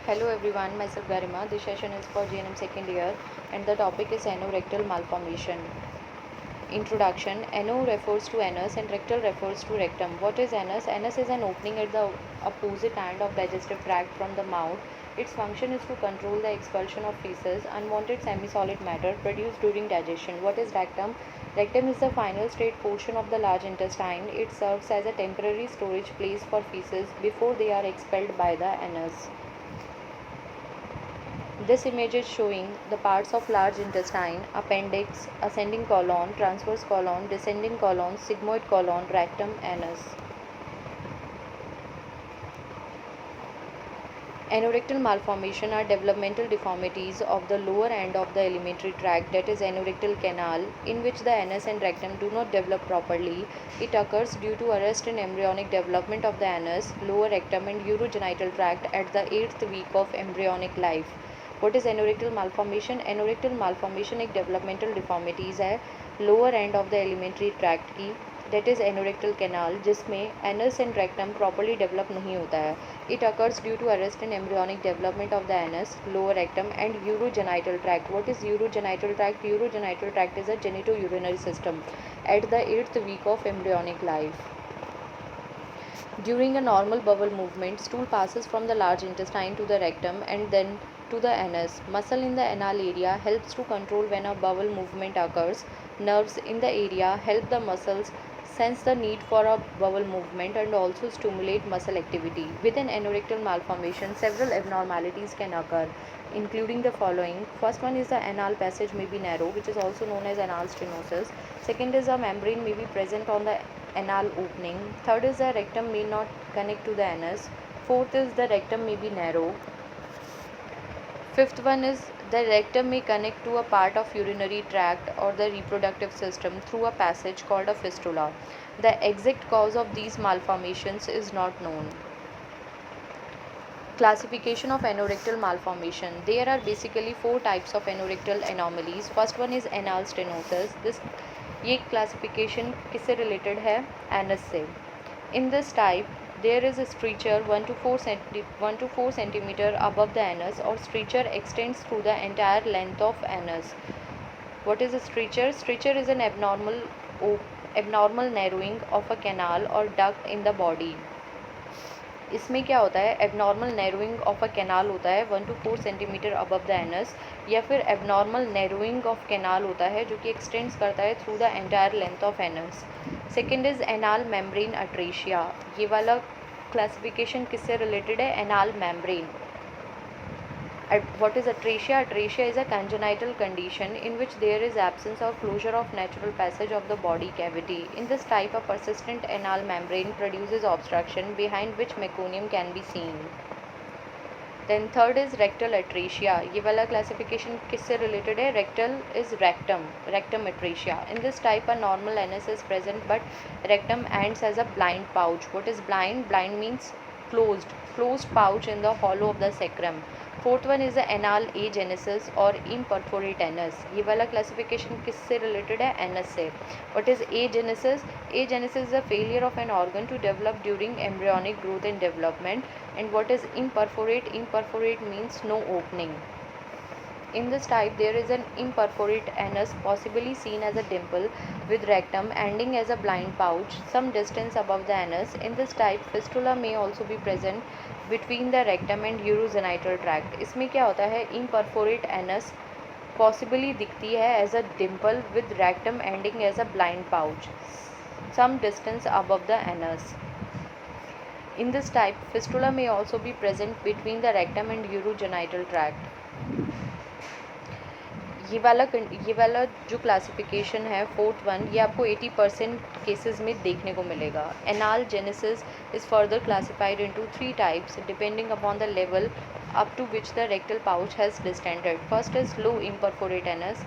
Hello everyone, myself Garima. This session is for GNM second year and the topic is anorectal malformation. Introduction. Ano refers to anus and rectal refers to rectum. What is anus? Anus is an opening at the opposite end of digestive tract from the mouth. Its function is to control the expulsion of feces, unwanted semi-solid matter produced during digestion. What is rectum? Rectum is the final state portion of the large intestine. It serves as a temporary storage place for feces before they are expelled by the anus. This image is showing the parts of large intestine: appendix, ascending colon, transverse colon, descending colon, sigmoid colon, rectum, anus. Anorectal malformation are developmental deformities of the lower end of the alimentary tract, that is anorectal canal, in which the anus and rectum do not develop properly. It occurs due to arrest in embryonic development of the anus, lower rectum and urogenital tract at the 8th week of embryonic life. What is anorectal malformation? Anorectal malformation एक developmental deformities है lower end of the alimentary tract की, that is anorectal canal, जिसमें anus and rectum properly develop नहीं होता है. It occurs due to arrest in embryonic development of the anus, lower rectum and urogenital tract. What is urogenital tract? Urogenital tract is a genitourinary system at the 8th week of embryonic life. During a normal bowel movement, stool passes from the large intestine to the rectum and then to the anus. Muscle in the anal area helps to control when a bowel movement occurs. Nerves in the area help the muscles sense the need for a bowel movement and also stimulate muscle activity. With an anorectal malformation, several abnormalities can occur, including the following. First one is the anal passage may be narrow, which is also known as anal stenosis. Second is a membrane may be present on the anal opening. Third is the rectum may not connect to the anus. Fourth is the rectum may be narrow. Fifth one is the rectum may connect to a part of urinary tract or the reproductive system through a passage called a fistula. The exact cause of these malformations is not known. Classification of anorectal malformation. There are basically 4 types of anorectal anomalies. First one is anal stenosis. ये classification किससे related है? Anus से. In this type, there is a stricture 1 to 4 centimeter above the anus, or stricture extends through the entire length of anus. What is a stricture? Stricture is an abnormal narrowing of a canal or duct in the body. इसमें क्या होता है? Abnormal narrowing of a canal होता है 1 to 4 centimetre above the anus, या फिर abnormal narrowing of canal होता है जो कि एक्सटेंड्स करता है through the entire length of anus. Second is anal membrane atresia. ये वाला क्लासिफिकेशन किससे रिलेटेड है? Anal membrane. What is atresia? Atresia is a congenital condition in which there is absence or closure of natural passage of the body cavity. In this type, a persistent anal membrane produces obstruction behind which meconium can be seen. Then third is rectal atresia. ये वाला classification किससे related है? Rectal is rectum atresia. In this type, a normal anus is present but rectum acts as a blind pouch. What is blind? Blind means closed pouch in the hollow of the sacrum. Fourth one is the anal agenesis और imperforate anus. ये वाला classification किससे related है? Anus से. What is agenesis? Agenesis is the failure of an organ to develop during embryonic growth and development. And what is imperforate? Imperforate means no opening. In this type, there is an imperforate anus, possibly seen as a dimple, with rectum ending as a blind pouch some distance above the anus. In this type, fistula may also be present between the rectum and urogenital tract. इसमें क्या होता है? Imperforate anus possibly दिखती है as a dimple with rectum ending as a blind pouch some distance above the anus. In this type, fistula may also be present between the rectum and urogenital tract. ये वाला जो classification है fourth one, ये आपको 80% cases में देखने को मिलेगा. Anal genesis is further classified into 3 types depending upon the level up to which the rectal pouch has distended. First is low imperforate anus.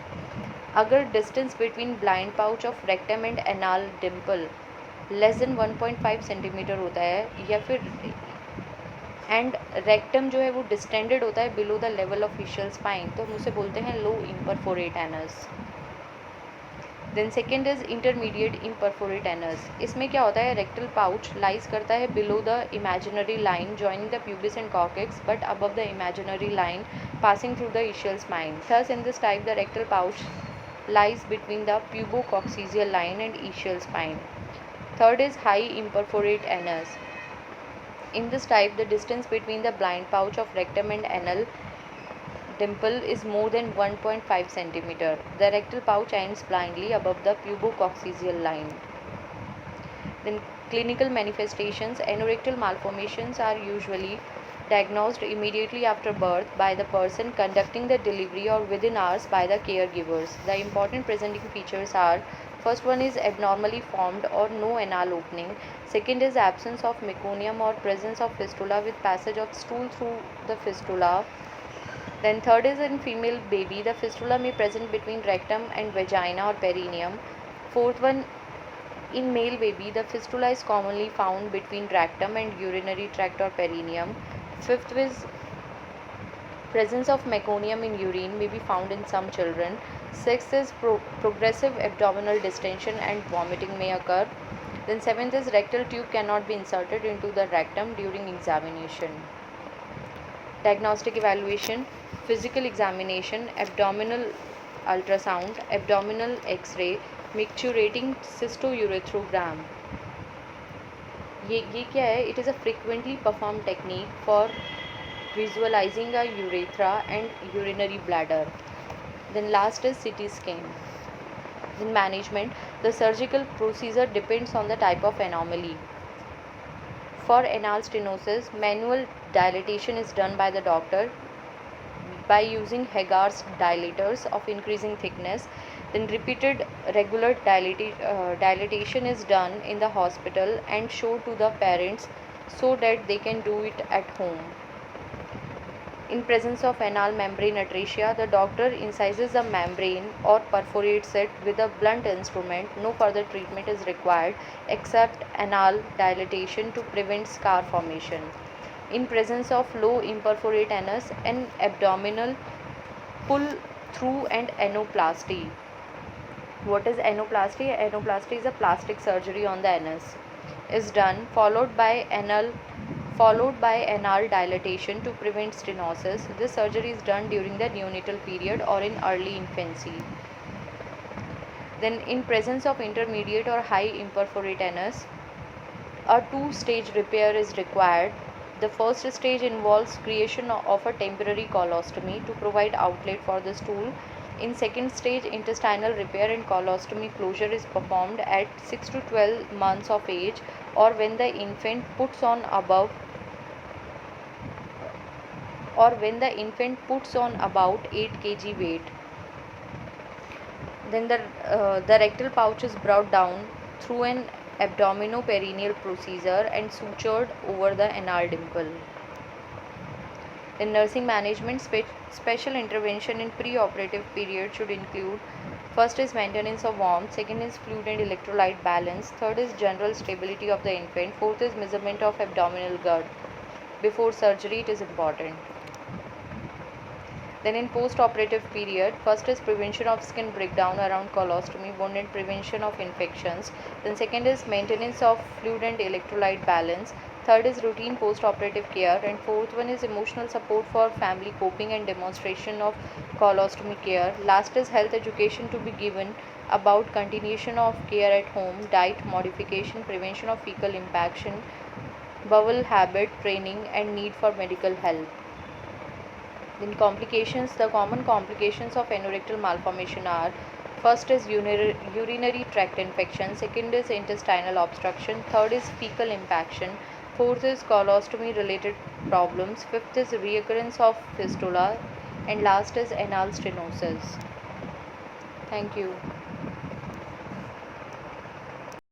अगर distance between blind pouch of rectum and anal dimple less than 1.5 centimetre होता है, या फिर and rectum जो है वो distended होता है below the level of facial spine, तो हम उसे बोलते हैं low imperforate anus. Then second is intermediate imperforate anus. इसमें क्या होता है, रेक्टल पाउच लाइज करता है below the imaginary line joining the pubis and cortex but above the imaginary line passing through the ischial spine. Thus in this type the rectal pouch lies between the pubococcygeal line and ischial spine. Third is high imperforate anus. In this type the distance between the blind pouch of rectum and anal dimple is more than 1.5 centimeter. The rectal pouch ends blindly above the pubococcygeal line. Then clinical manifestations. Anorectal malformations are usually diagnosed immediately after birth by the person conducting the delivery or within hours by the caregivers. The important presenting features are: first one is abnormally formed or no anal opening. Second is absence of meconium or presence of fistula with passage of stool through the fistula. Then third is in female baby, the fistula may present between rectum and vagina or perineum. Fourth one, in male baby, the fistula is commonly found between rectum and urinary tract or perineum. Fifth is presence of meconium in urine may be found in some children. Sixth is progressive abdominal distension and vomiting may occur. Then seventh is rectal tube cannot be inserted into the rectum during examination. Diagnostic evaluation, physical examination, abdominal ultrasound, abdominal x-ray, micturating cystourethrogram. ये क्या है? It is a frequently performed technique for visualizing a urethra and urinary bladder. Then last is CT scan. Then management, the surgical procedure depends on the type of anomaly. For anal stenosis, manual dilatation is done by the doctor by using Hagar's dilators of increasing thickness. Then repeated regular dilatation is done in the hospital and shown to the parents so that they can do it at home. In presence of anal membrane atresia, the doctor incises the membrane or perforates it with a blunt instrument. No further treatment is required except anal dilatation to prevent scar formation. In presence of low imperforate anus, an abdominal pull through and anoplasty. What is anoplasty? Anoplasty is a plastic surgery on the anus is done, followed by anal dilatation to prevent stenosis. This surgery is done during the neonatal period or in early infancy. Then in presence of intermediate or high imperforate anus, a two-stage repair is required. The first stage involves creation of a temporary colostomy to provide outlet for the stool. In second stage, intestinal repair and colostomy closure is performed at 6 to 12 months of age or when the infant puts on about 8 kg weight. Then the rectal pouch is brought down through an abdominoperineal procedure and sutured over the anal dimple. In nursing management, special intervention in pre-operative period should include: first is maintenance of warmth, second is fluid and electrolyte balance, third is general stability of the infant, fourth is measurement of abdominal girth. Before surgery, it is important. Then in post-operative period, first is prevention of skin breakdown around colostomy wound and prevention of infections. Then second is maintenance of fluid and electrolyte balance. Third is routine post-operative care, and fourth one is emotional support for family coping and demonstration of colostomy care. Last is health education to be given about continuation of care at home, diet modification, prevention of fecal impaction, bowel habit training, and need for medical help. Then complications. The common complications of anorectal malformation are: first is urinary tract infection, second is intestinal obstruction, third is fecal impaction, fourth is colostomy related problems, fifth is reoccurrence of fistula, and last is anal stenosis. Thank you.